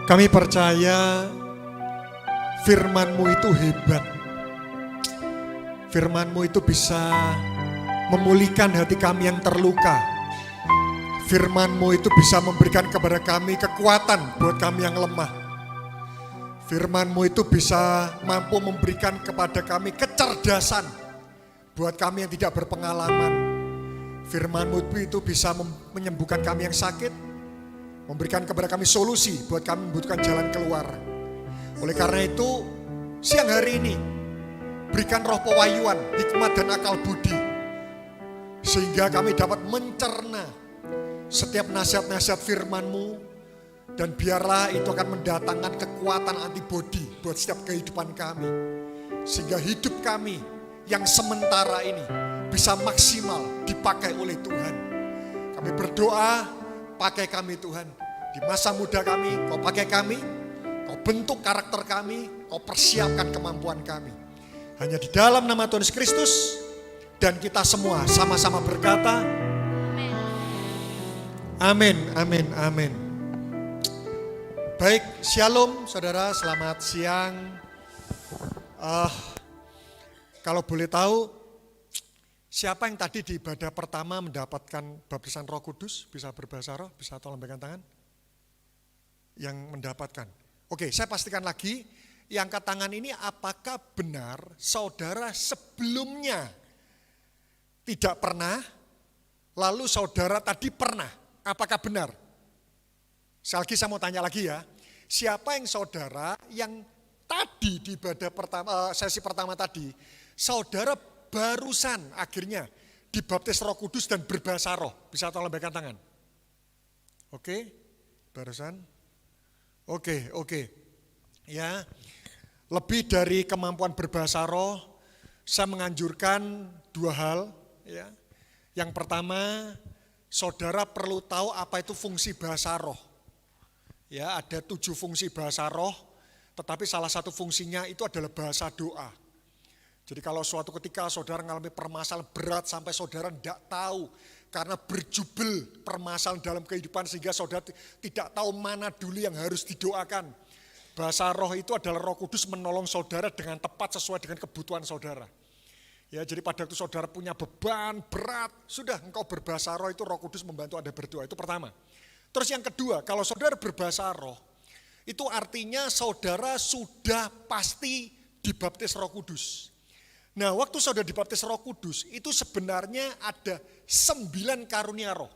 Kami percaya firman-Mu itu hebat. Firman-Mu itu bisa memulihkan hati kami yang terluka. Firman-Mu itu bisa memberikan kepada kami kekuatan buat kami yang lemah. Firman-Mu itu bisa mampu memberikan kepada kami kecerdasan buat kami yang tidak berpengalaman. Firman-Mu itu bisa menyembuhkan kami yang sakit, memberikan kepada kami solusi buat kami membutuhkan jalan keluar. Oleh karena itu, siang hari ini, berikan roh pewahyuan, hikmat dan akal budi, sehingga kami dapat mencerna setiap nasihat-nasihat firman-Mu, dan biarlah itu akan mendatangkan kekuatan antibodi buat setiap kehidupan kami, sehingga hidup kami yang sementara ini bisa maksimal dipakai oleh Tuhan. Kami berdoa, pakai kami Tuhan. Di masa muda kami, Kau pakai kami, Kau bentuk karakter kami, Kau persiapkan kemampuan kami. Hanya di dalam nama Tuhan Yesus Kristus, dan kita semua sama-sama berkata, amin, amin, amin. Baik, shalom saudara, selamat siang. Kalau boleh tahu, siapa yang tadi di ibadah pertama mendapatkan baptisan Roh Kudus? Bisa berbahasa roh, bisa tolong berikan tangan. Yang mendapatkan. Oke, saya pastikan lagi, yang angkat tangan ini apakah benar saudara sebelumnya tidak pernah, lalu saudara tadi pernah? Apakah benar? Sekali lagi saya mau tanya lagi ya, siapa yang saudara yang tadi di ibadah pertama, sesi pertama tadi, saudara barusan akhirnya dibaptis Roh Kudus dan berbahasa roh? Bisa tolong berikan tangan. Oke, barusan. Oke. Ya, lebih dari kemampuan berbahasa roh, saya menganjurkan dua hal. Ya. Yang pertama, saudara perlu tahu apa itu fungsi bahasa roh. Ya, ada 7 fungsi bahasa roh, tetapi salah satu fungsinya itu adalah bahasa doa. Jadi kalau suatu ketika saudara mengalami permasalahan berat sampai saudara tidak tahu, karena berjubel permasalahan dalam kehidupan sehingga saudara tidak tahu mana dulu yang harus didoakan. Bahasa roh itu adalah Roh Kudus menolong saudara dengan tepat sesuai dengan kebutuhan saudara. Ya, jadi pada waktu saudara punya beban berat, sudah engkau berbahasa roh, itu Roh Kudus membantu Anda berdoa. Itu pertama. Terus yang kedua, kalau saudara berbahasa roh, itu artinya saudara sudah pasti dibaptis Roh Kudus. Nah, waktu saudara dibaptis Roh Kudus, itu sebenarnya ada 9 karunia roh.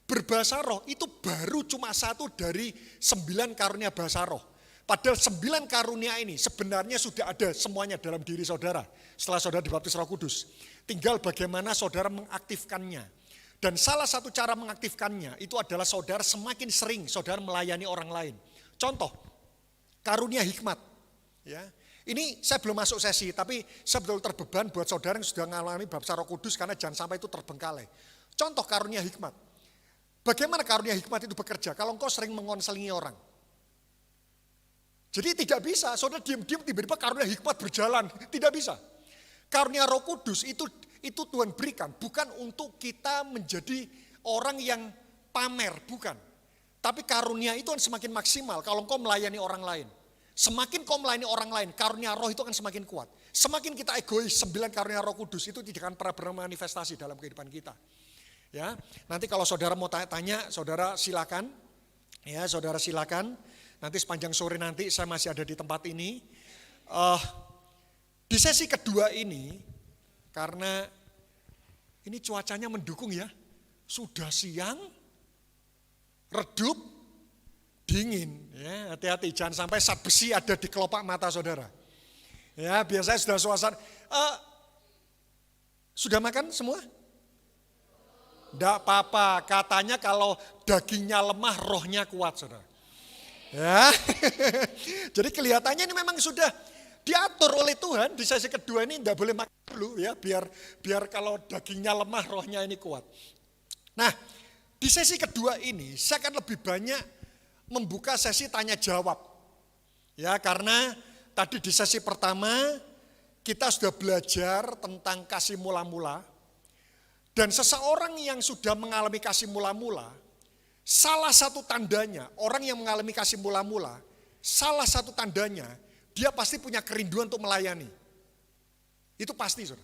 Berbahasa roh itu baru cuma 1 dari 9 karunia bahasa roh. Padahal 9 karunia ini sebenarnya sudah ada semuanya dalam diri saudara setelah saudara dibaptis Roh Kudus. Tinggal bagaimana saudara mengaktifkannya. Dan salah satu cara mengaktifkannya itu adalah saudara semakin sering saudara melayani orang lain. Contoh, karunia hikmat. Ya. Ini saya belum masuk sesi, tapi saya betul terbeban buat saudara yang sudah mengalami baptisan Roh Kudus karena jangan sampai itu terbengkalai. Contoh karunia hikmat. Bagaimana karunia hikmat itu bekerja? Kalau engkau sering mengonselingi orang. Jadi tidak bisa, saudara diam-diam tiba-tiba karunia hikmat berjalan. Tidak bisa. Karunia Roh Kudus itu Tuhan berikan bukan untuk kita menjadi orang yang pamer, bukan. Tapi karunia itu akan semakin maksimal kalau engkau melayani orang lain. Semakin kau melayani orang lain, karunia roh itu akan semakin kuat. Semakin kita egois, 9 karunia Roh Kudus itu tidak akan pernah bermanifestasi dalam kehidupan kita. Ya, nanti kalau saudara mau tanya-tanya, saudara silakan. Ya, saudara silakan. Nanti sepanjang sore nanti saya masih ada di tempat ini. Di sesi kedua ini, karena ini cuacanya mendukung ya, sudah siang, redup, dingin. Ya, hati-hati, jangan sampai zat besi ada di kelopak mata saudara. Ya, biasanya sudah suasana. Sudah makan semua? Tidak apa-apa, katanya kalau dagingnya lemah, rohnya kuat saudara. Ya, jadi kelihatannya ini memang sudah diatur oleh Tuhan. Di sesi kedua ini tidak boleh makan dulu ya, biar kalau dagingnya lemah rohnya ini kuat. Nah, di sesi kedua ini saya akan lebih banyak membuka sesi tanya jawab. Ya, karena tadi di sesi pertama kita sudah belajar tentang kasih mula-mula. Dan seseorang yang sudah mengalami kasih mula-mula, Salah satu tandanya, orang yang mengalami kasih mula-mula, salah satu tandanya, dia pasti punya kerinduan untuk melayani. Itu pasti, saudara.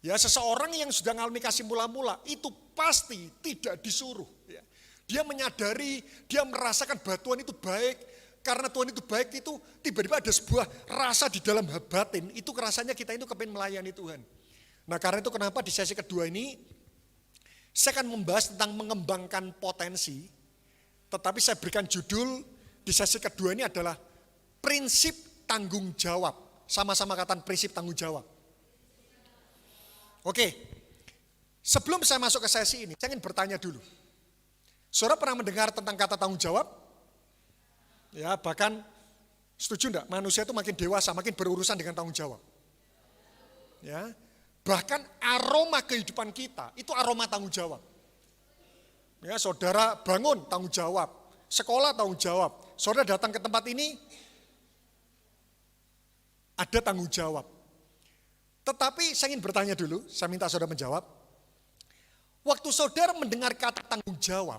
Ya, seseorang yang sudah mengalami kasih mula-mula, itu pasti tidak disuruh. Ya. Dia menyadari, dia merasakan bahwa Tuhan itu baik. Karena Tuhan itu baik itu, tiba-tiba ada sebuah rasa di dalam batin, itu rasanya kita itu kepengen melayani Tuhan. Nah, karena itu kenapa di sesi kedua ini, saya akan membahas tentang mengembangkan potensi, tetapi saya berikan judul di sesi kedua ini adalah prinsip tanggung jawab. Sama-sama katakan prinsip tanggung jawab. Oke, sebelum saya masuk ke sesi ini, saya ingin bertanya dulu. Saudara pernah mendengar tentang kata tanggung jawab? Ya, bahkan setuju enggak? Manusia itu makin dewasa, makin berurusan dengan tanggung jawab. Ya, bahkan aroma kehidupan kita itu aroma tanggung jawab. Ya, saudara bangun tanggung jawab, sekolah tanggung jawab, saudara datang ke tempat ini ada tanggung jawab. Tetapi saya ingin bertanya dulu, saya minta saudara menjawab. Waktu saudara mendengar kata tanggung jawab,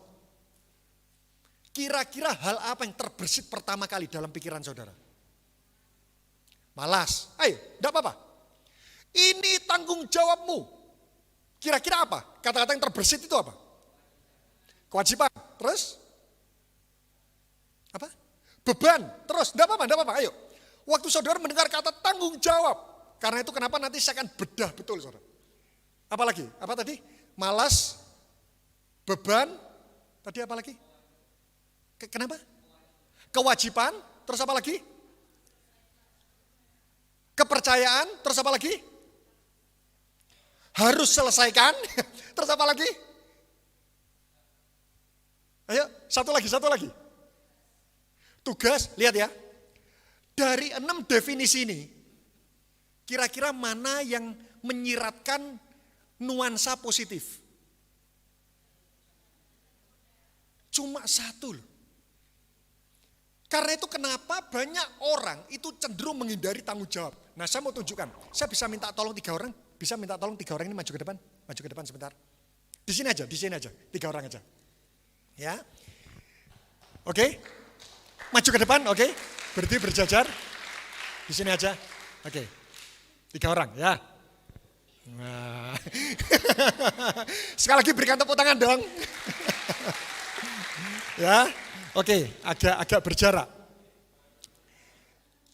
kira-kira hal apa yang terbersit pertama kali dalam pikiran saudara? Malas. Ayo, enggak apa-apa. Ini tanggung jawabmu. Kira-kira apa? Kata-kata yang terbersit itu apa? Kewajiban. Terus? Apa? Beban. Terus? Enggak apa-apa. Ayo. Waktu saudara mendengar kata tanggung jawab. Karena itu kenapa nanti saya akan bedah betul, saudara. Apa lagi? Apa tadi? Malas. Beban. Tadi apa lagi? Kenapa? Kewajiban. Terus apa lagi? Kepercayaan. Terus apa lagi? Harus selesaikan. Terus apa lagi? Ayo, satu lagi. Tugas, lihat ya. Dari 6 definisi ini, kira-kira mana yang menyiratkan nuansa positif? Cuma satu loh. Karena itu kenapa banyak orang itu cenderung menghindari tanggung jawab. Nah, saya mau tunjukkan. Saya bisa minta tolong 3 orang. Bisa minta tolong 3 orang ini maju ke depan. Maju ke depan sebentar. Di sini aja. 3 orang aja. Ya. Oke. Maju ke depan, oke. Berdiri berjajar. Di sini aja. Oke. 3 orang, ya. Nah. Sekali lagi berikan tepuk tangan dong. Ya. Oke, agak berjarak.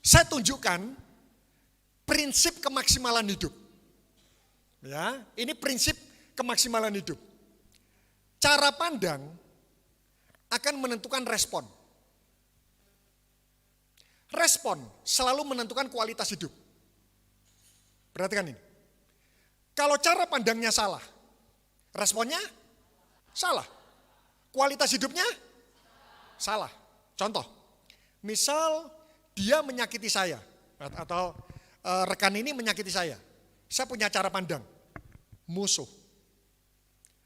Saya tunjukkan prinsip kemaksimalan hidup. Ya, ini prinsip kemaksimalan hidup. Cara pandang akan menentukan respon. Respon selalu menentukan kualitas hidup. Perhatikan ini. Kalau cara pandangnya salah, responnya salah. Kualitas hidupnya salah. Contoh, misal dia menyakiti saya atau rekan ini menyakiti saya. Saya punya cara pandang, musuh.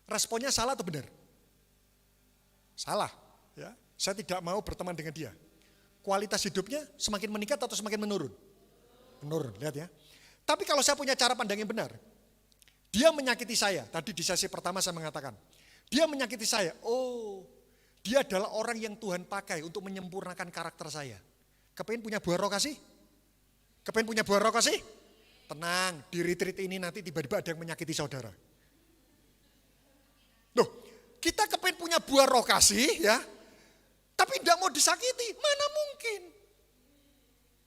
Responnya salah atau benar? Salah. Ya, saya tidak mau berteman dengan dia. Kualitas hidupnya semakin meningkat atau semakin menurun? Menurun, lihat ya. Tapi kalau saya punya cara pandang yang benar, dia menyakiti saya. Tadi di sesi pertama saya mengatakan, dia menyakiti saya. Oh, dia adalah orang yang Tuhan pakai untuk menyempurnakan karakter saya. Kepengen punya buah roh kasih? Kepengen punya buah roh kasih? Tenang, di retreat ini nanti tiba-tiba ada yang menyakiti saudara. Loh, kita kepengen punya buah roh kasih ya, tapi tidak mau disakiti, mana mungkin?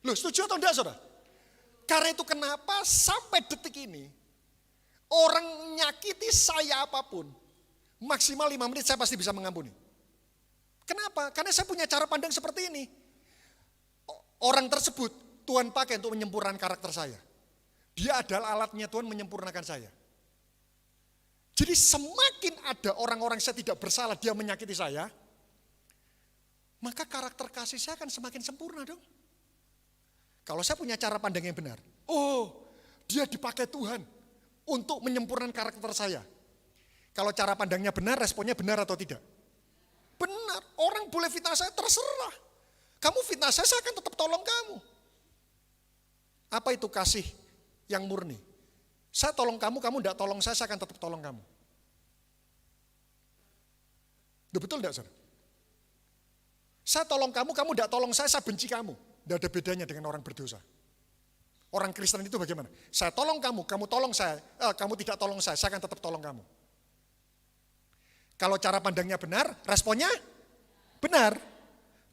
Loh, setuju atau enggak saudara? Karena itu kenapa sampai detik ini, orang nyakiti saya apapun, maksimal 5 menit saya pasti bisa mengampuni. Kenapa? Karena saya punya cara pandang seperti ini. Orang tersebut Tuhan pakai untuk menyempurnakan karakter saya. Dia adalah alatnya Tuhan menyempurnakan saya. Jadi semakin ada orang-orang saya tidak bersalah, dia menyakiti saya, maka karakter kasih saya akan semakin sempurna dong. Kalau saya punya cara pandang yang benar, oh dia dipakai Tuhan untuk menyempurnakan karakter saya. Kalau cara pandangnya benar, responnya benar atau tidak? Benar, orang boleh fitnah saya terserah. Kamu fitnah saya akan tetap tolong kamu. Apa itu kasih yang murni? Saya tolong kamu, kamu tidak tolong saya akan tetap tolong kamu. Betul enggak, saudara? Saya tolong kamu, kamu enggak tolong saya benci kamu. Enggak ada bedanya dengan orang berdosa. Orang Kristen itu bagaimana? Saya tolong kamu, kamu tolong saya. Kamu tidak tolong saya akan tetap tolong kamu. Kalau cara pandangnya benar, responnya benar.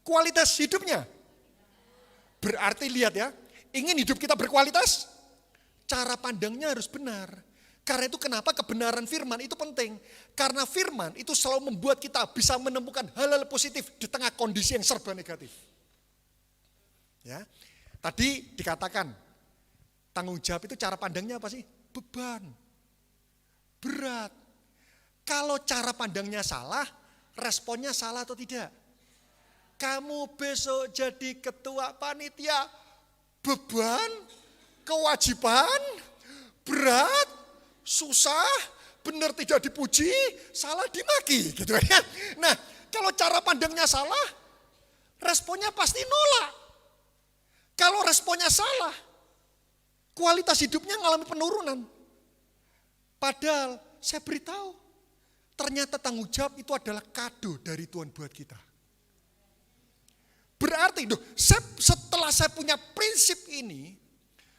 Kualitas hidupnya. Berarti lihat ya, ingin hidup kita berkualitas, cara pandangnya harus benar. Karena itu kenapa kebenaran firman itu penting. Karena firman itu selalu membuat kita bisa menemukan hal-hal positif di tengah kondisi yang serba negatif. Ya, tadi dikatakan, tanggung jawab itu cara pandangnya apa sih? Beban. Berat. Kalau cara pandangnya salah, responnya salah atau tidak? Kamu besok jadi ketua panitia, beban, kewajiban, berat, susah, benar tidak dipuji, salah dimaki, gitu ya. Nah, kalau cara pandangnya salah, responnya pasti nolak. Kalau responnya salah, kualitas hidupnya mengalami penurunan. Padahal saya beritahu, ternyata tanggung jawab itu adalah kado dari Tuhan buat kita. Berarti setelah saya punya prinsip ini,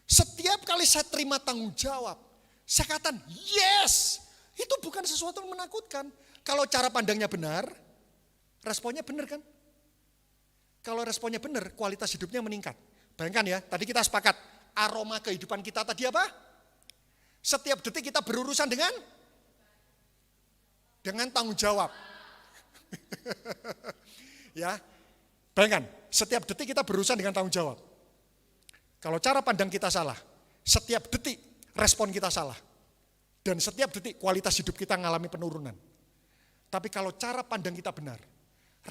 setiap kali saya terima tanggung jawab, saya katakan yes, itu bukan sesuatu yang menakutkan. Kalau cara pandangnya benar, responnya benar kan? Kalau responnya benar, kualitas hidupnya meningkat. Bayangkan ya, tadi kita sepakat, aroma kehidupan kita tadi apa? Setiap detik kita berurusan dengan tanggung jawab. Ya, bayangkan, setiap detik kita berurusan dengan tanggung jawab. Kalau cara pandang kita salah, setiap detik respon kita salah. Dan setiap detik kualitas hidup kita mengalami penurunan. Tapi kalau cara pandang kita benar,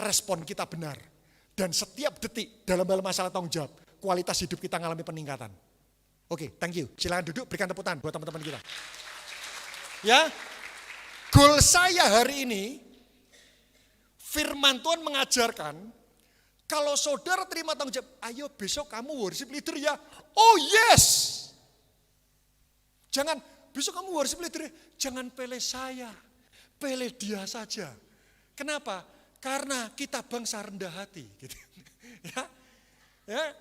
respon kita benar, dan setiap detik dalam hal masalah tanggung jawab, kualitas hidup kita mengalami peningkatan. Oke, thank you. Silakan duduk, berikan tepuk tangan buat teman-teman kita. Ya, goal saya hari ini, firman Tuhan mengajarkan, kalau saudara terima tanggung jawab, ayo besok kamu worship leader ya. Oh yes. Jangan, besok kamu worship leader ya. Jangan pilih saya, pilih dia saja. Kenapa? Karena kita bangsa rendah hati. Gitu. Ya.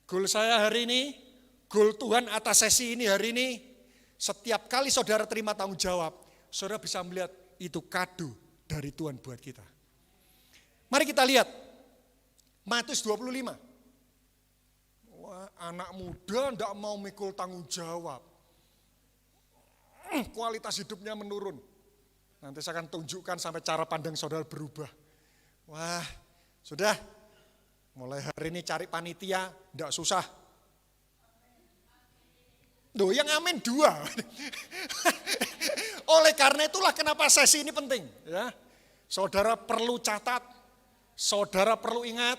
Goal saya hari ini, goal Tuhan atas sesi ini hari ini, setiap kali saudara terima tanggung jawab, saudara bisa melihat itu kado dari Tuhan buat kita. Mari kita lihat. Matius 25. Wah, anak muda tidak mau mikul tanggung jawab. Kualitas hidupnya menurun. Nanti saya akan tunjukkan sampai cara pandang saudara berubah. Wah, sudah. Mulai hari ini cari panitia, tidak susah. Loh, yang amin 2. Oleh karena itulah kenapa sesi ini penting. Ya. Saudara perlu catat, saudara perlu ingat,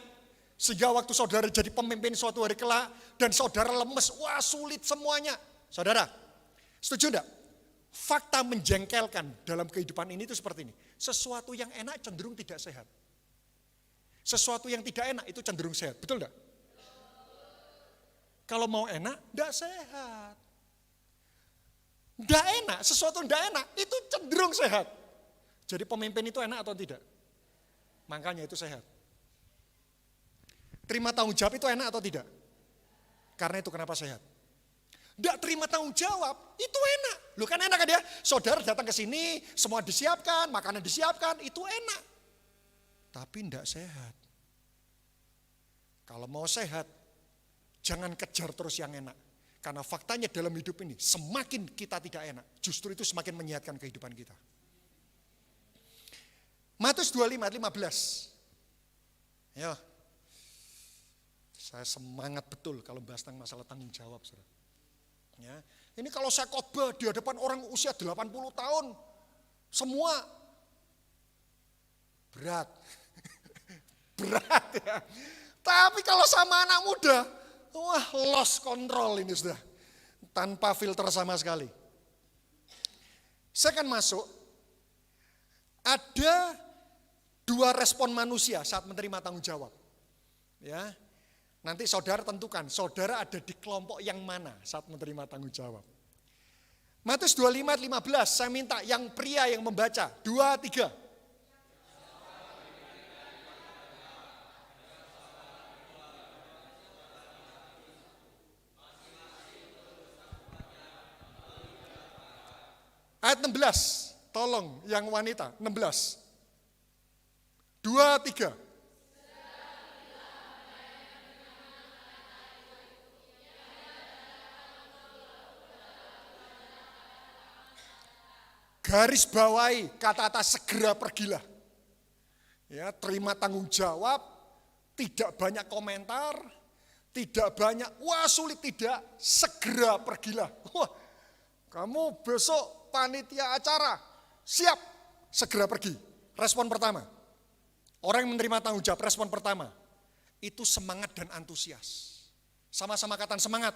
sehingga waktu saudara jadi pemimpin suatu hari kelak dan saudara lemes, wah sulit semuanya. Saudara, setuju enggak? Fakta menjengkelkan dalam kehidupan ini itu seperti ini. Sesuatu yang enak cenderung tidak sehat. Sesuatu yang tidak enak itu cenderung sehat, betul enggak? Kalau mau enak, enggak sehat. Enggak enak, sesuatu enggak enak itu cenderung sehat. Jadi pemimpin itu enak atau tidak? Makanya itu sehat. Terima tanggung jawab itu enak atau tidak? Karena itu kenapa sehat. Tidak terima tanggung jawab, itu enak. Loh kan enak kan ya? Saudara datang ke sini, semua disiapkan, makanan disiapkan, itu enak. Tapi tidak sehat. Kalau mau sehat, jangan kejar terus yang enak. Karena faktanya dalam hidup ini, semakin kita tidak enak, justru itu semakin menyehatkan kehidupan kita. Matius 25 ayat 15. Ya. Saya semangat betul kalau bahas tentang masalah tanggung jawab, saudara. Ya. Ini kalau saya khotbah di hadapan orang usia 80 tahun, semua berat. Berat ya. Tapi kalau sama anak muda, wah lost control ini sudah. Tanpa filter sama sekali. Saya akan masuk, ada 2 respon manusia saat menerima tanggung jawab. Ya. Nanti saudara tentukan, saudara ada di kelompok yang mana saat menerima tanggung jawab. Matius 25 ayat 15, saya minta yang pria yang membaca, 2, 3. Ayat 16, tolong yang wanita, 16. 2, 3. Garis bawahi kata-kata segera pergilah. Ya, terima tanggung jawab, tidak banyak komentar, tidak banyak, wah sulit tidak, segera pergilah. Wah, kamu besok panitia acara, siap, segera pergi. Respon pertama, orang yang menerima tanggung jawab, respon pertama, itu semangat dan antusias. Sama-sama katakan semangat,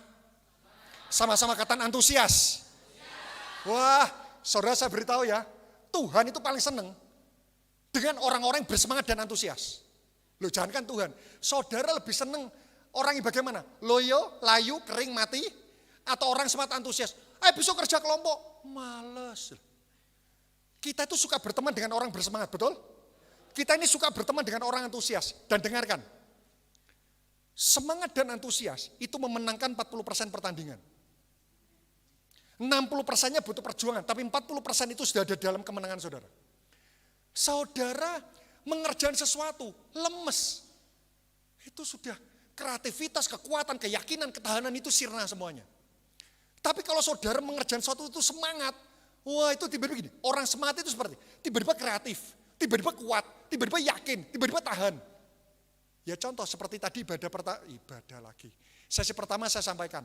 sama-sama katakan antusias. Wah, saudara saya beritahu ya, Tuhan itu paling seneng dengan orang-orang yang bersemangat dan antusias. Loh jangankan Tuhan, saudara lebih seneng orang yang bagaimana? Loyo, layu, kering, mati, atau orang semangat antusias. Ayo besok kerja kelompok, males. Kita itu suka berteman dengan orang bersemangat, betul? Kita ini suka berteman dengan orang antusias. Dan dengarkan, semangat dan antusias itu memenangkan 40% pertandingan. 60%-nya butuh perjuangan, tapi 40% itu sudah ada dalam kemenangan saudara. Saudara mengerjakan sesuatu, lemes. Itu sudah kreativitas, kekuatan, keyakinan, ketahanan itu sirna semuanya. Tapi kalau saudara mengerjakan sesuatu itu semangat, wah itu tiba-tiba gini, orang semangat itu seperti, tiba-tiba kreatif, tiba-tiba kuat, tiba-tiba yakin, tiba-tiba tahan. Ya contoh seperti tadi ibadah lagi. Sesi pertama saya sampaikan,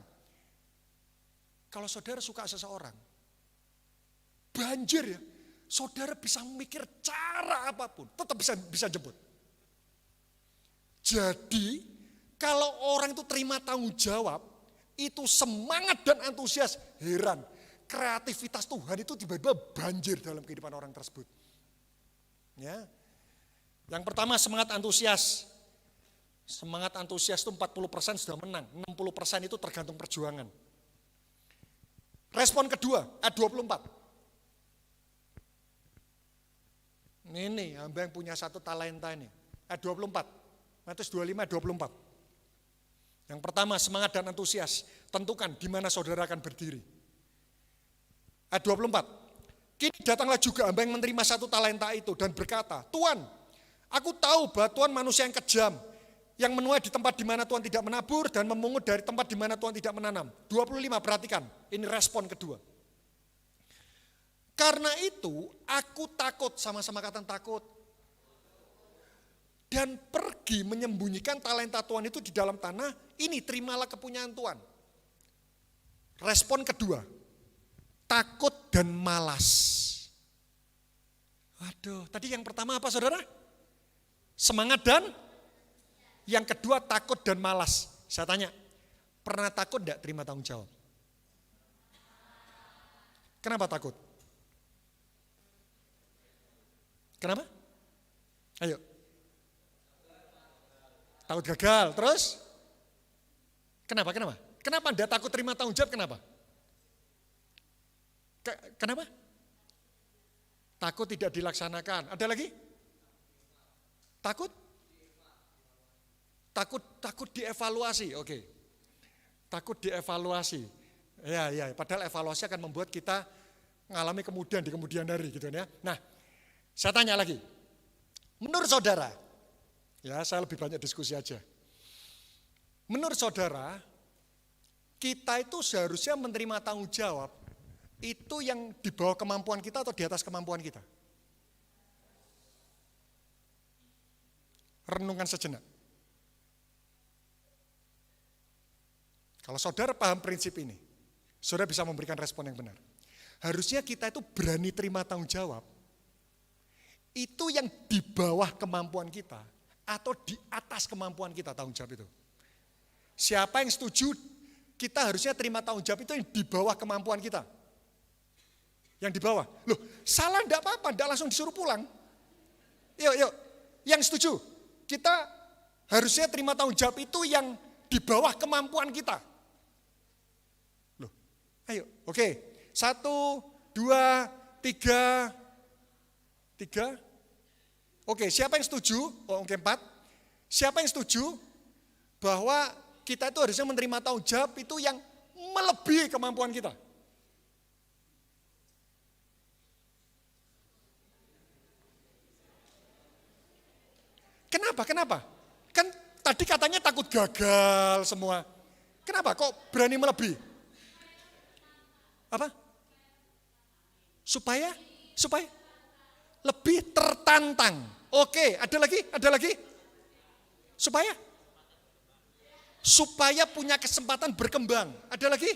kalau saudara suka seseorang, banjir ya, saudara bisa mikir cara apapun, tetap bisa jemput. Jadi, kalau orang itu terima tanggung jawab, itu semangat dan antusias, heran. Kreativitas Tuhan itu tiba-tiba banjir dalam kehidupan orang tersebut. Ya. Yang pertama semangat antusias. Semangat antusias itu 40% sudah menang, 60% itu tergantung perjuangan. Respon kedua, ayat 24. Ini hamba yang punya satu talenta ini. Ayat 24. Matius 25, 24. Yang pertama semangat dan antusias. Tentukan di mana saudara akan berdiri. Ayat 24. Kini datanglah juga hamba yang menerima satu talenta itu dan berkata, Tuhan, aku tahu bahwa Tuhan manusia yang kejam, yang menuai di tempat di mana Tuhan tidak menabur dan memungut dari tempat di mana Tuhan tidak menanam. 25, perhatikan, ini respon kedua. Karena itu aku takut, sama-sama kata takut. Dan pergi menyembunyikan talenta Tuhan itu di dalam tanah, ini terimalah kepunyaan Tuhan. Respon kedua, takut dan malas. Waduh, tadi yang pertama apa saudara? Semangat dan yang kedua takut dan malas. Saya tanya, pernah takut enggak terima tanggung jawab? Kenapa takut? Kenapa? Ayo. Takut gagal, terus? Kenapa? Kenapa Anda takut terima tanggung jawab, kenapa? Kenapa? Takut tidak dilaksanakan. Ada lagi? Takut? Takut dievaluasi, oke. Takut dievaluasi. Ya, padahal evaluasi akan membuat kita mengalami kemudian di kemudian hari gitu ya. Nah, saya tanya lagi. Menurut saudara, ya saya lebih banyak diskusi aja. Menurut saudara, kita itu seharusnya menerima tanggung jawab itu yang di bawah kemampuan kita atau di atas kemampuan kita? Renungkan sejenak. Kalau saudara paham prinsip ini, saudara bisa memberikan respon yang benar. Harusnya kita itu berani terima tanggung jawab. Itu yang di bawah kemampuan kita atau di atas kemampuan kita tanggung jawab itu. Siapa yang setuju kita harusnya terima tanggung jawab itu yang di bawah kemampuan kita? Yang di bawah. Loh, salah enggak apa-apa, enggak langsung disuruh pulang. Yuk. Yang setuju, kita harusnya terima tanggung jawab itu yang di bawah kemampuan kita. Loh, ayo, oke. 1, 2, 3. Oke, siapa yang setuju? Oke, 4. Siapa yang setuju bahwa kita itu harusnya menerima tanggung jawab itu yang melebihi kemampuan kita? Kenapa? Kan tadi katanya takut gagal semua. Kenapa kok berani melebihi? Apa? Supaya lebih tertantang. Oke, ada lagi. Supaya punya kesempatan berkembang. Ada lagi?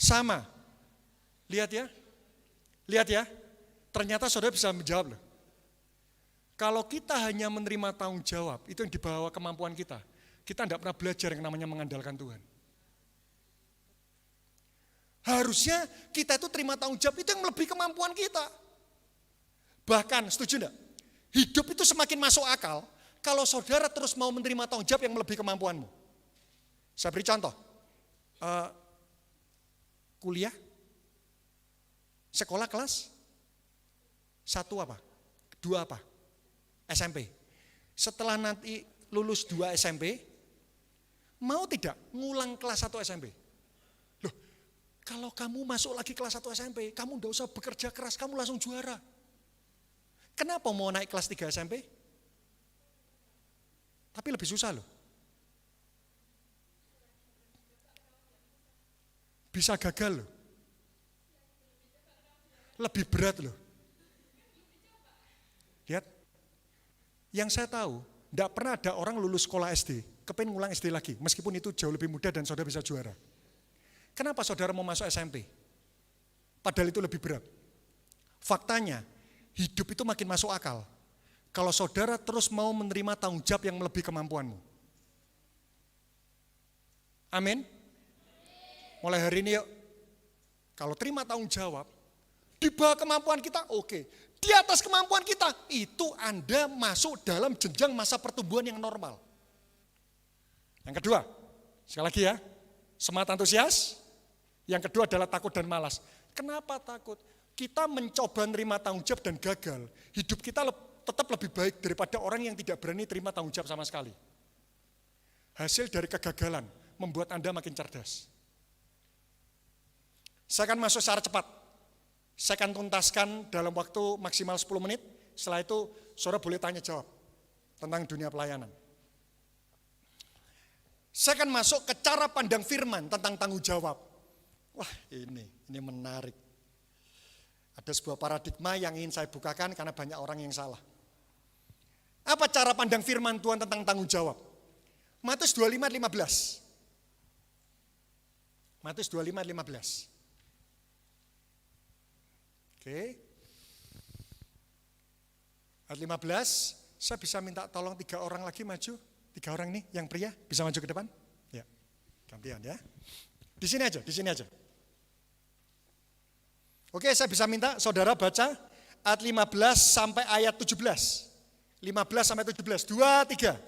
Sama. Lihat ya. Ternyata saudara bisa menjawab loh. Kalau kita hanya menerima tanggung jawab, itu yang dibawa kemampuan kita. Kita tidak pernah belajar yang namanya mengandalkan Tuhan. Harusnya kita itu terima tanggung jawab, itu yang melebihi kemampuan kita. Bahkan, setuju enggak? Hidup itu semakin masuk akal, kalau saudara terus mau menerima tanggung jawab yang melebihi kemampuanmu. Saya beri contoh. Kuliah, sekolah kelas, 1 apa? 2 apa? SMP. Setelah nanti lulus 2 SMP, mau tidak ngulang kelas 1 SMP? Loh, kalau kamu masuk lagi kelas 1 SMP, kamu tidak usah bekerja keras, kamu langsung juara. Kenapa mau naik kelas 3 SMP? Tapi lebih susah loh. Bisa gagal loh. Lebih berat loh. Lihat, yang saya tahu, tidak pernah ada orang lulus sekolah SD, kepengen ngulang SD lagi, meskipun itu jauh lebih mudah dan saudara bisa juara. Kenapa saudara mau masuk SMP? Padahal itu lebih berat. Faktanya, hidup itu makin masuk akal. Kalau saudara terus mau menerima tanggung jawab yang melebihi kemampuanmu. Amin. Mulai hari ini yuk, kalau terima tanggung jawab, di bawah kemampuan kita, oke. Di atas kemampuan kita, itu Anda masuk dalam jenjang masa pertumbuhan yang normal. Yang kedua, sekali lagi ya, semangat antusias. Yang kedua adalah takut dan malas. Kenapa takut? Kita mencoba menerima tanggung jawab dan gagal. Hidup kita tetap lebih baik daripada orang yang tidak berani terima tanggung jawab sama sekali. Hasil dari kegagalan membuat Anda makin cerdas. Saya akan masuk secara cepat. Saya akan tuntaskan dalam waktu maksimal 10 menit. Setelah itu, saudara boleh tanya jawab tentang dunia pelayanan. Saya akan masuk ke cara pandang firman tentang tanggung jawab. Wah, ini menarik. Ada sebuah paradigma yang ingin saya bukakan karena banyak orang yang salah. Apa cara pandang firman Tuhan tentang tanggung jawab? Matius 25:15. Matius 25:15. Oke. Ayat 15, saya bisa minta tolong 3 orang lagi maju. 3 orang nih, yang pria, bisa maju ke depan? Ya, gantian ya. Di sini aja. Oke, saya bisa minta saudara baca ayat 15 sampai ayat 17. 15 sampai 17, 2, 3.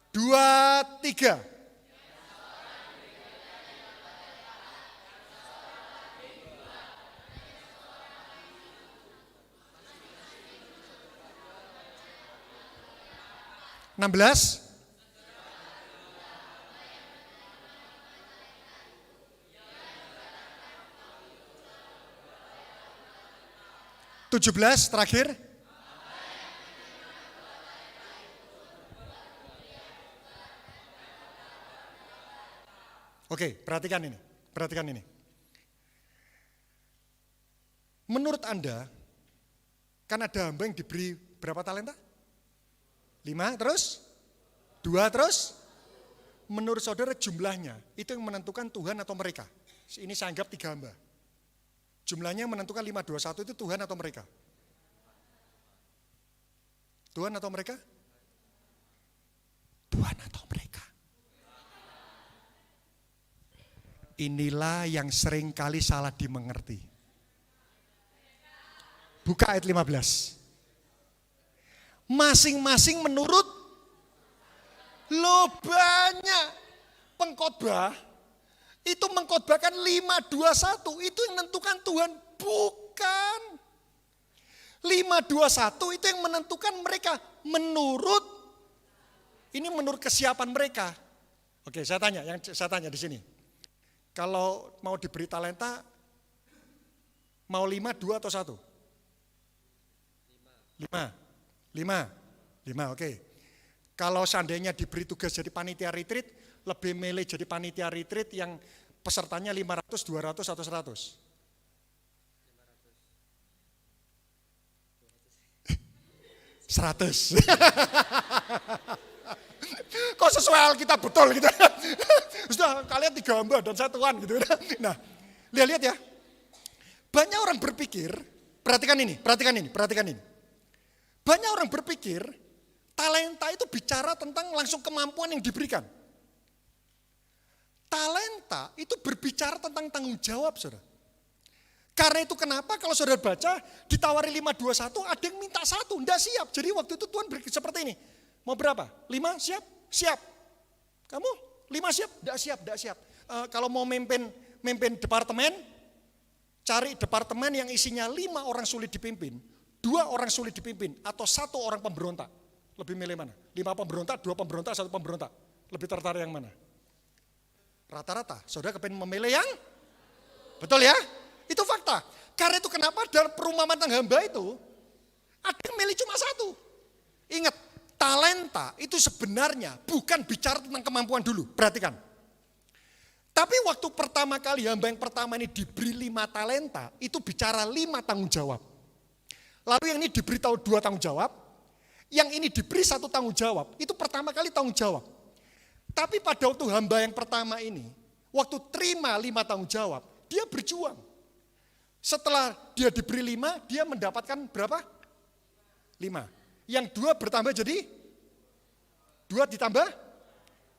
2, 3. 16. 17 terakhir. Oke, perhatikan ini. Menurut Anda, kan ada hamba yang diberi berapa talenta? 5 terus? 2 terus? Menurut saudara jumlahnya, itu yang menentukan Tuhan atau mereka? Ini saya anggap 3 hamba. Jumlahnya menentukan 5, 2, 1 itu Tuhan atau mereka? Tuhan atau mereka? Tuhan atau mereka. Inilah yang sering kali salah dimengerti. Buka ayat 15. Masing-masing menurut lo banyak pengkhotbah itu mengkhotbahkan 5, 2, 1 itu yang menentukan Tuhan, bukan 5, 2, 1 itu yang menentukan mereka menurut kesiapan mereka. Oke, saya tanya di sini. Kalau mau diberi talenta mau 5, 2 atau 1? 5, oke. Kalau seandainya diberi tugas jadi panitia retreat, lebih milih jadi panitia retreat yang pesertanya 500, 200 atau 100? 100. Kok sesuai Alkitab betul gitu. Sudah kalian 3 hamba dan 1 Tuhan gitu. Nah, lihat ya. Banyak orang berpikir, perhatikan ini. Banyak orang berpikir talenta itu bicara tentang langsung kemampuan yang diberikan. Talenta itu berbicara tentang tanggung jawab, saudara. Karena itu kenapa kalau saudara baca ditawari 521 ada yang minta 1, enggak siap. Jadi waktu itu Tuhan seperti ini. Mau berapa? 5 siap? Siap. Kamu 5 siap? Enggak siap. Kalau mau memimpin departemen, cari departemen yang isinya 5 orang sulit dipimpin, 2 orang sulit dipimpin, atau 1 orang pemberontak. Lebih milih mana? 5 pemberontak, 2 pemberontak, 1 pemberontak. Lebih tertarik yang mana? Rata-rata, saudara kepengen memilih yang? Betul ya? Itu fakta. Karena itu kenapa dalam perumpamaan tentang hamba itu, ada yang milih cuma 1. Ingat, talenta itu sebenarnya bukan bicara tentang kemampuan dulu. Perhatikan. Tapi waktu pertama kali hamba yang pertama ini diberi 5 talenta, itu bicara 5 tanggung jawab. Lalu yang ini diberi 2 tanggung jawab, yang ini diberi 1 tanggung jawab, itu pertama kali tanggung jawab. Tapi pada waktu hamba yang pertama ini, waktu terima 5 tanggung jawab, dia berjuang. Setelah dia diberi 5, dia mendapatkan berapa? 5. Yang 2 bertambah jadi 2 ditambah?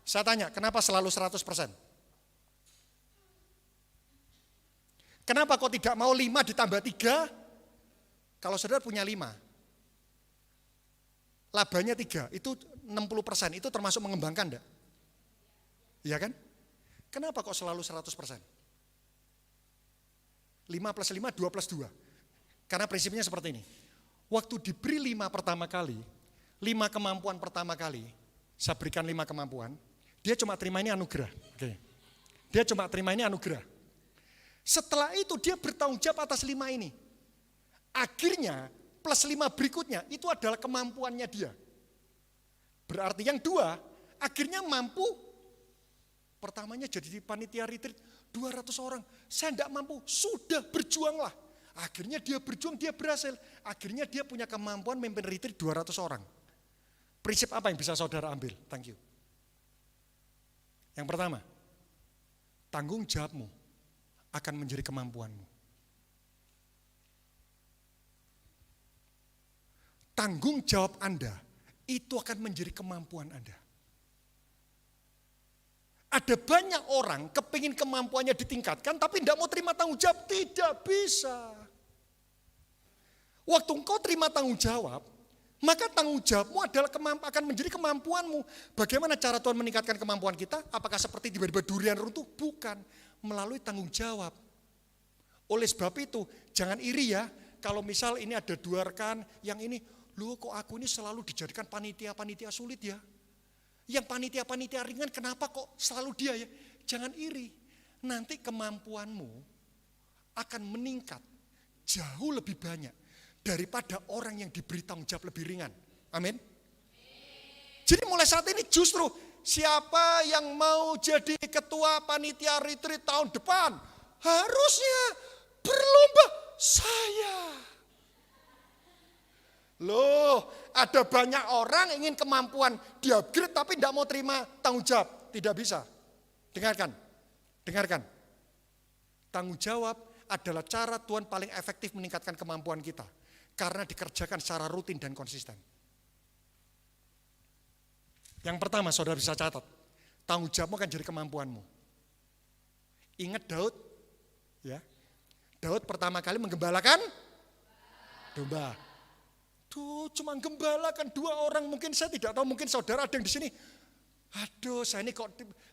Saya tanya, kenapa selalu 100%? Kenapa kok tidak mau 5 ditambah 3? Kalau saudara punya 5, labanya 3, itu 60%, itu termasuk mengembangkan enggak? Iya kan? Kenapa kok selalu 100%? 5 plus 5, 2 plus 2. Karena prinsipnya seperti ini. Waktu diberi 5 pertama kali, 5 kemampuan pertama kali, saya berikan 5 kemampuan, dia cuma terima ini anugerah. Oke. Dia cuma terima ini anugerah. Setelah itu dia bertanggung jawab atas 5 ini. Akhirnya plus 5 berikutnya itu adalah kemampuannya dia. Berarti yang 2 akhirnya mampu. Pertamanya jadi di panitia retreat 200 orang. Saya tidak mampu, sudah berjuanglah. Akhirnya dia berjuang, dia berhasil. Akhirnya dia punya kemampuan memimpin retreat 200 orang. Prinsip apa yang bisa saudara ambil? Thank you. Yang pertama, tanggung jawabmu akan menjadi kemampuanmu. Tanggung jawab Anda itu akan menjadi kemampuan Anda. Ada banyak orang kepingin kemampuannya ditingkatkan tapi tidak mau terima tanggung jawab. Tidak bisa. Waktu engkau terima tanggung jawab, maka tanggung jawabmu adalah akan menjadi kemampuanmu. Bagaimana cara Tuhan meningkatkan kemampuan kita? Apakah seperti tiba-tiba durian runtuh? Bukan. Melalui tanggung jawab. Oleh sebab itu, jangan iri ya. Kalau misal ini ada 2 rekan yang ini, loh kok aku ini selalu dijadikan panitia-panitia sulit ya. Yang panitia-panitia ringan kenapa kok selalu dia ya? Jangan iri. Nanti kemampuanmu akan meningkat jauh lebih banyak daripada orang yang diberi tanggung jawab lebih ringan. Amin. Jadi mulai saat ini justru siapa yang mau jadi ketua panitia retreat tahun depan harusnya berlomba saya. Loh, ada banyak orang ingin kemampuan di-upgrade tapi tidak mau terima tanggung jawab. Tidak bisa. Dengarkan. Tanggung jawab adalah cara Tuhan paling efektif meningkatkan kemampuan kita. Karena dikerjakan secara rutin dan konsisten. Yang pertama, saudara bisa catat. Tanggung jawabmu akan jadi kemampuanmu. Ingat Daud, ya. Daud pertama kali menggembalakan domba. Tuh, cuma gembalakan 2 orang, mungkin saya tidak tahu, mungkin saudara ada yang di sini. Aduh, saya ini kok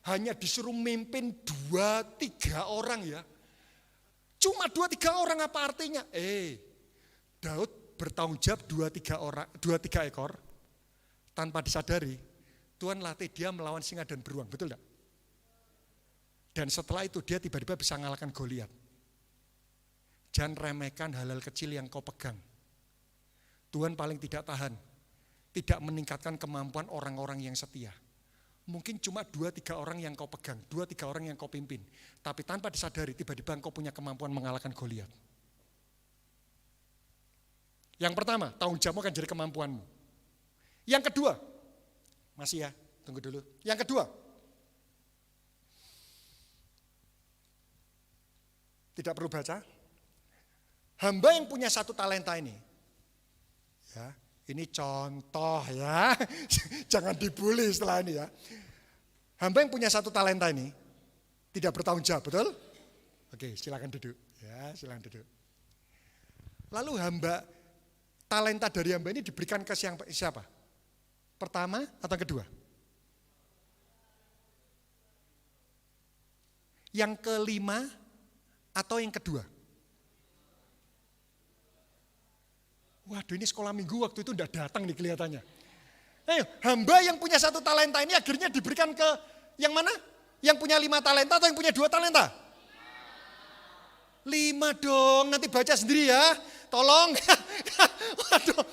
hanya disuruh mimpin 2-3 orang ya. Cuma 2-3 orang apa artinya? Daud bertanggung jawab 2-3 ekor, tanpa disadari, Tuhan latih dia melawan singa dan beruang, betul tidak? Dan setelah itu dia tiba-tiba bisa mengalahkan Goliat. Jangan remehkan hal-hal kecil yang kau pegang. Tuhan paling tidak tahan, tidak meningkatkan kemampuan orang-orang yang setia. Mungkin cuma 2-3 orang yang kau pegang, 2-3 orang yang kau pimpin. Tapi tanpa disadari, tiba-tiba engkau punya kemampuan mengalahkan Goliat. Yang pertama, tanggung jawabmu akan jadi kemampuanmu. Yang kedua, masih ya, tunggu dulu. Yang kedua, tidak perlu baca. Hamba yang punya 1 talenta ini, ya, ini contoh ya, jangan dibully setelah ini ya. Hamba yang punya 1 talenta ini tidak bertanggung jawab, betul? Oke, silakan duduk. Ya, silakan duduk. Lalu talenta dari hamba ini diberikan ke siapa? Pertama atau kedua? Yang kelima atau yang kedua? Waduh, ini sekolah minggu waktu itu udah datang nih kelihatannya. Ayo, hamba yang punya 1 talenta ini akhirnya diberikan ke yang mana? Yang punya 5 talenta atau yang punya 2 talenta? 5 dong, nanti baca sendiri ya. Tolong. Waduh,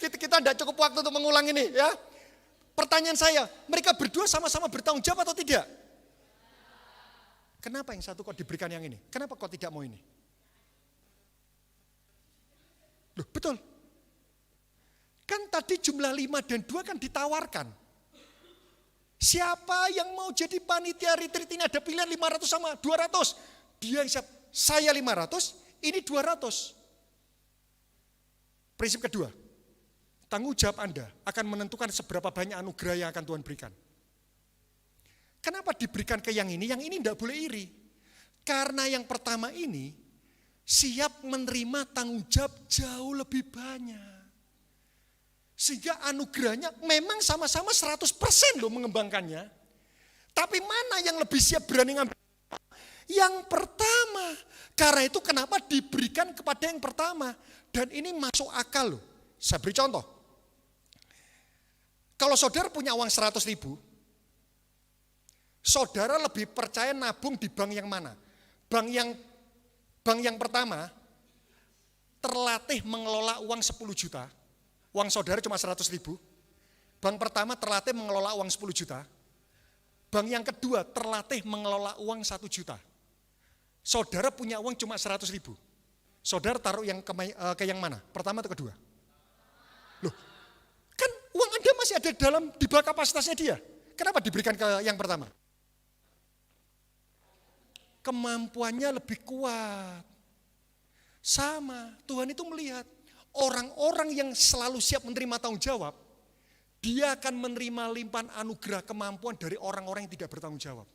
kita tidak cukup waktu untuk mengulang ini ya. Pertanyaan saya, mereka berdua sama-sama bertanggung jawab atau tidak? Kenapa yang satu kok diberikan yang ini? Kenapa kok tidak mau ini? Loh, betul. Kan tadi jumlah 5 dan 2 kan ditawarkan. Siapa yang mau jadi panitia retreat ini, ada pilihan 500 sama 200. Dia yang siap, saya 500, ini 200. Prinsip kedua, tanggung jawab Anda akan menentukan seberapa banyak anugerah yang akan Tuhan berikan. Kenapa diberikan ke yang ini tidak boleh iri. Karena yang pertama ini siap menerima tanggung jawab jauh lebih banyak. Sehingga anugerahnya memang sama-sama 100% loh mengembangkannya. Tapi mana yang lebih siap berani ngambil? Yang pertama. Karena itu kenapa diberikan kepada yang pertama. Dan ini masuk akal loh. Saya beri contoh. Kalau saudara punya uang 100 ribu, saudara lebih percaya nabung di bank yang mana? Bank yang pertama terlatih mengelola uang 10 juta. Uang saudara cuma 100 ribu. Bank pertama terlatih mengelola uang 10 juta. Bank yang kedua terlatih mengelola uang 1 juta. Saudara punya uang cuma 100 ribu. Saudara taruh yang ke yang mana? Pertama atau kedua? Loh, kan uang Anda masih ada di bawah kapasitasnya dia. Kenapa diberikan ke yang pertama? Kemampuannya lebih kuat. Sama, Tuhan itu melihat orang-orang yang selalu siap menerima tanggung jawab, dia akan menerima limpahan anugerah kemampuan dari orang-orang yang tidak bertanggung jawab.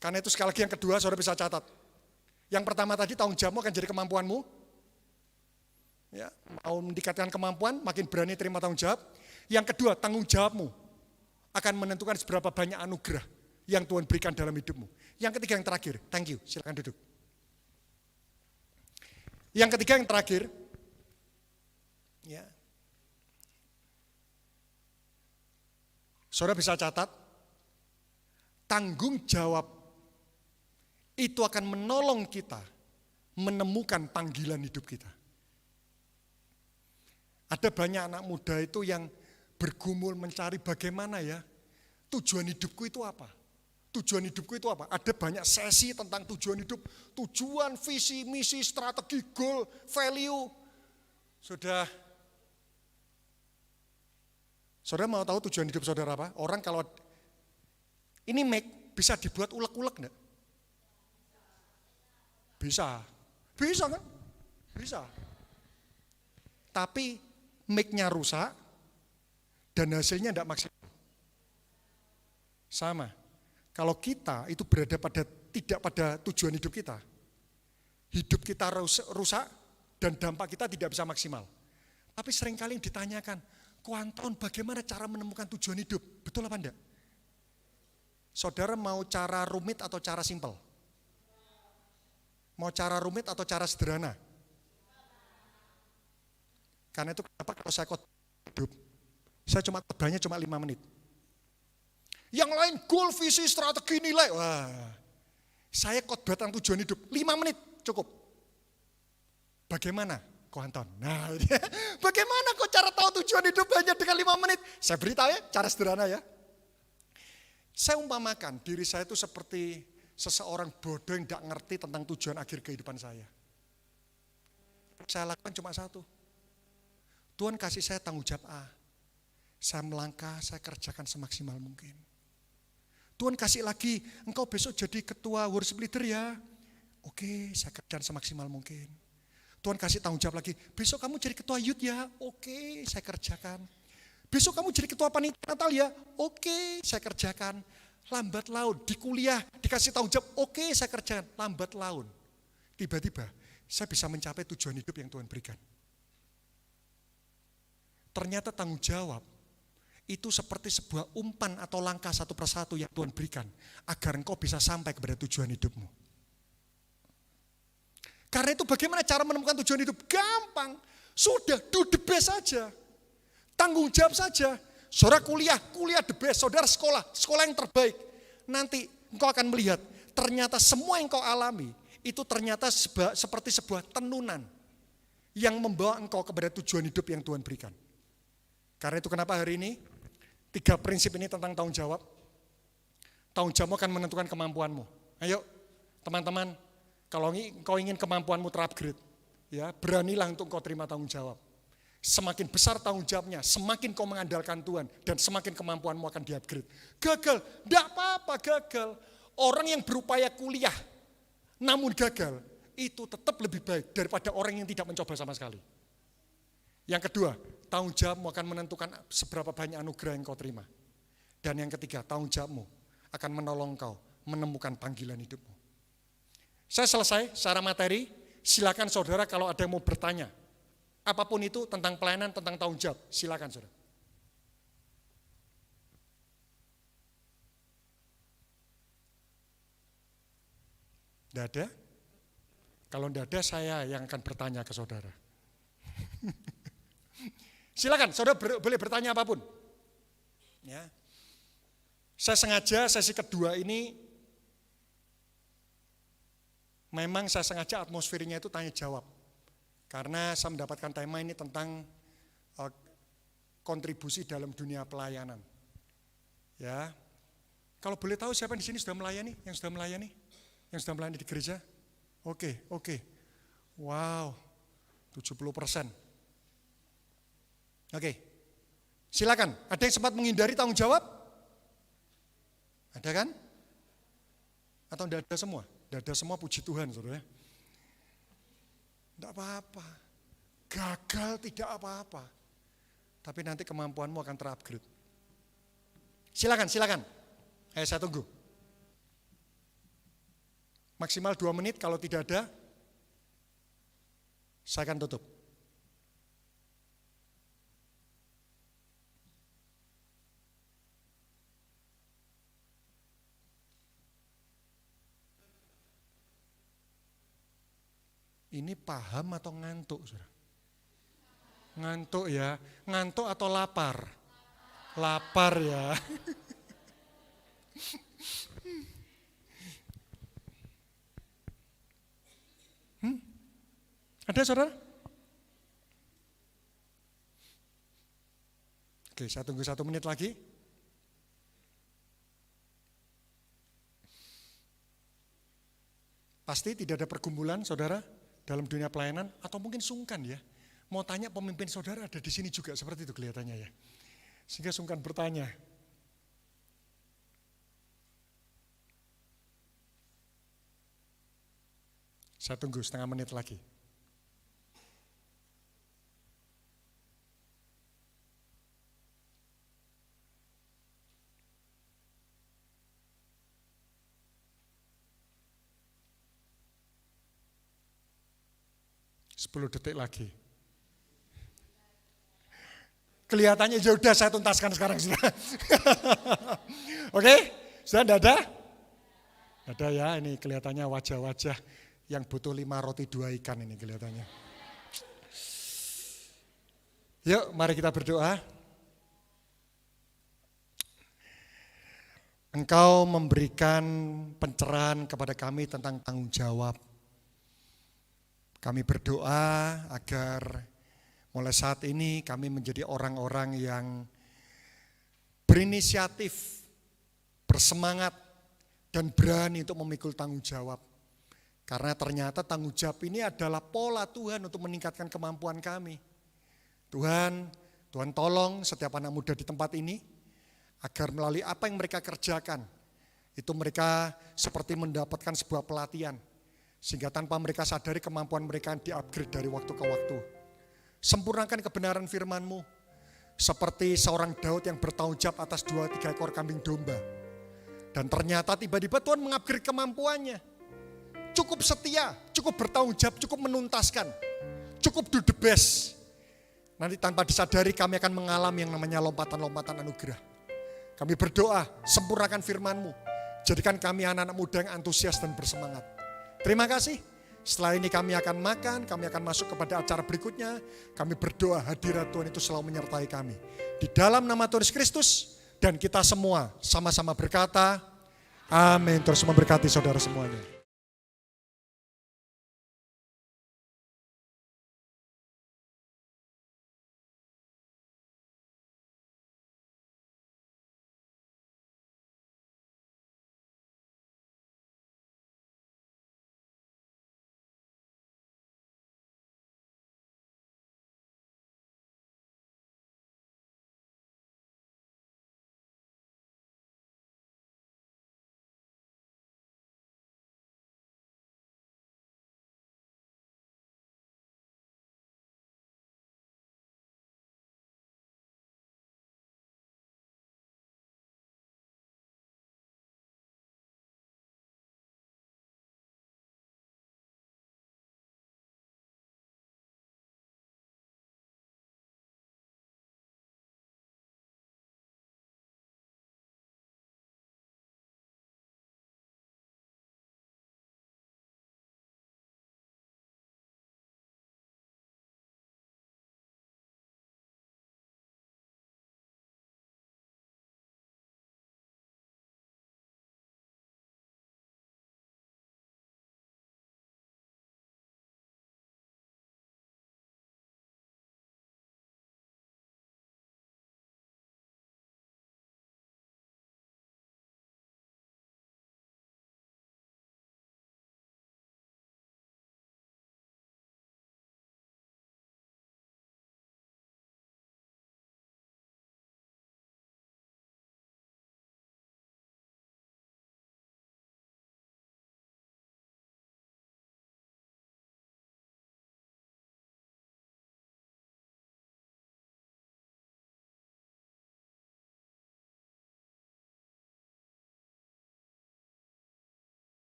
Karena itu sekali lagi yang kedua, saudara bisa catat. Yang pertama tadi tanggung jawabmu akan jadi kemampuanmu. Ya, mau mendekatkan kemampuan, makin berani terima tanggung jawab. Yang kedua, tanggung jawabmu akan menentukan seberapa banyak anugerah yang Tuhan berikan dalam hidupmu. Yang ketiga yang terakhir, thank you, silakan duduk. Yang ketiga yang terakhir, ya, saudara bisa catat, tanggung jawab itu akan menolong kita menemukan panggilan hidup kita. Ada banyak anak muda itu yang bergumul mencari bagaimana ya, tujuan hidupku itu apa? Tujuan hidupku itu apa? Ada banyak sesi tentang tujuan hidup, tujuan, visi, misi, strategi, goal, value. Saudara mau tahu tujuan hidup saudara apa? Orang kalau ini mic bisa dibuat ulek-ulek enggak? Bisa kan? Bisa. Tapi mic-nya rusak dan hasilnya enggak maksimal. Sama. Kalau kita itu berada tidak pada tujuan hidup kita rusak dan dampak kita tidak bisa maksimal. Tapi seringkali yang ditanyakan, Kuanton bagaimana cara menemukan tujuan hidup? Betul apa enggak? Saudara mau cara rumit atau cara simpel? Mau cara rumit atau cara sederhana? Karena itu kenapa kalau saya hidup, saya khotbahnya cuma 5 menit. Yang lain goal, visi, strategi, nilai. Wah, saya khotbah tentang tujuan hidup 5 menit cukup. Bagaimana Anton. Nah, bagaimana kok cara tahu tujuan hidup hanya dengan 5 menit? Saya beritahu ya, cara sederhana ya. Saya umpamakan diri saya itu seperti seseorang bodoh yang tidak ngerti tentang tujuan akhir kehidupan saya. Saya lakukan cuma satu. Tuhan kasih saya tanggung jawab A. Saya melangkah, saya kerjakan semaksimal mungkin. Tuhan kasih lagi, engkau besok jadi ketua worship leader ya. Oke, saya kerjakan semaksimal mungkin. Tuhan kasih tanggung jawab lagi, besok kamu jadi ketua youth ya. Oke, saya kerjakan. Besok kamu jadi ketua panitia Natal ya. Oke, saya kerjakan. Lambat laun, di kuliah dikasih tanggung jawab. Oke, saya kerjakan. Lambat laun. Tiba-tiba, saya bisa mencapai tujuan hidup yang Tuhan berikan. Ternyata tanggung jawab itu seperti sebuah umpan atau langkah satu persatu yang Tuhan berikan agar engkau bisa sampai kepada tujuan hidupmu. Karena itu bagaimana cara menemukan tujuan hidup? Gampang. Sudah, do the best saja. Tanggung jawab saja. Saudara kuliah the best. Saudara sekolah yang terbaik. Nanti engkau akan melihat ternyata semua yang engkau alami itu ternyata seperti sebuah tenunan yang membawa engkau kepada tujuan hidup yang Tuhan berikan. Karena itu kenapa hari ini 3 prinsip ini tentang tanggung jawab. Tanggung jawab akan menentukan kemampuanmu. Ayo teman-teman, kalau engkau ingin kemampuanmu terupgrade, ya beranilah untuk engkau terima tanggung jawab. Semakin besar tanggung jawabnya, semakin kau mengandalkan Tuhan dan semakin kemampuanmu akan di-upgrade. Gagal, enggak apa-apa gagal. Orang yang berupaya kuliah namun gagal, itu tetap lebih baik daripada orang yang tidak mencoba sama sekali. Yang kedua, tanggung jawabmu akan menentukan seberapa banyak anugerah yang kau terima. Dan yang ketiga, tanggung jawabmu akan menolong kau menemukan panggilan hidupmu. Saya selesai secara materi, silakan saudara kalau ada yang mau bertanya. Apapun itu tentang pelayanan, tentang tanggung jawab, silakan saudara. Tidak ada? Kalau tidak ada, saya yang akan bertanya ke saudara. Silakan, saudara boleh bertanya apapun. Ya. Saya sengaja sesi kedua ini, memang saya sengaja atmosfernya itu tanya jawab. Karena saya mendapatkan tema ini tentang kontribusi dalam dunia pelayanan. Ya. Kalau boleh tahu siapa di sini sudah melayani, yang sudah melayani di gereja? Oke. Wow, 70%. Oke, silakan. Ada yang sempat menghindari tanggung jawab? Ada kan? Atau tidak ada semua? Tidak ada semua, puji Tuhan saudara. Tidak apa-apa. Gagal tidak apa-apa. Tapi nanti kemampuanmu akan terupgrade. Silakan. Saya tunggu. Maksimal 2 menit, kalau tidak ada, saya akan tutup. Ini paham atau ngantuk, saudara? Ngantuk ya, ngantuk atau lapar? Lapar ya. Ada saudara? Oke, saya tunggu 1 menit lagi. Pasti tidak ada pergumulan saudara dalam dunia pelayanan, atau mungkin sungkan ya. Mau tanya pemimpin saudara ada di sini juga, seperti itu kelihatannya ya. Sehingga sungkan bertanya. Saya tunggu 1/2 menit lagi. Sepuluh detik lagi. Kelihatannya ya udah saya tuntaskan sekarang sudah. Oke, sudah tidak ada? Ada ya, ini kelihatannya wajah-wajah yang butuh 5 roti 2 ikan ini kelihatannya. Yuk, mari kita berdoa. Engkau memberikan pencerahan kepada kami tentang tanggung jawab. Kami berdoa agar mulai saat ini kami menjadi orang-orang yang berinisiatif, bersemangat, dan berani untuk memikul tanggung jawab. Karena ternyata tanggung jawab ini adalah pola Tuhan untuk meningkatkan kemampuan kami. Tuhan tolong setiap anak muda di tempat ini, agar melalui apa yang mereka kerjakan, itu mereka seperti mendapatkan sebuah pelatihan. Sehingga tanpa mereka sadari kemampuan mereka di-upgrade dari waktu ke waktu. Sempurnakan kebenaran firman-Mu. Seperti seorang Daud yang bertanggung jawab atas 2-3 ekor kambing domba. Dan ternyata tiba-tiba Tuhan mengupgrade kemampuannya. Cukup setia, cukup bertanggung jawab, cukup menuntaskan. Cukup do the best. Nanti tanpa disadari kami akan mengalami yang namanya lompatan-lompatan anugerah. Kami berdoa, sempurnakan firman-Mu. Jadikan kami anak-anak muda yang antusias dan bersemangat. Terima kasih. Setelah ini kami akan makan, kami akan masuk kepada acara berikutnya. Kami berdoa hadirat Tuhan itu selalu menyertai kami. Di dalam nama Tuhan Yesus Kristus, dan kita semua sama-sama berkata, amin. Terus memberkati saudara semuanya.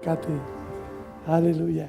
Kati. Haleluya.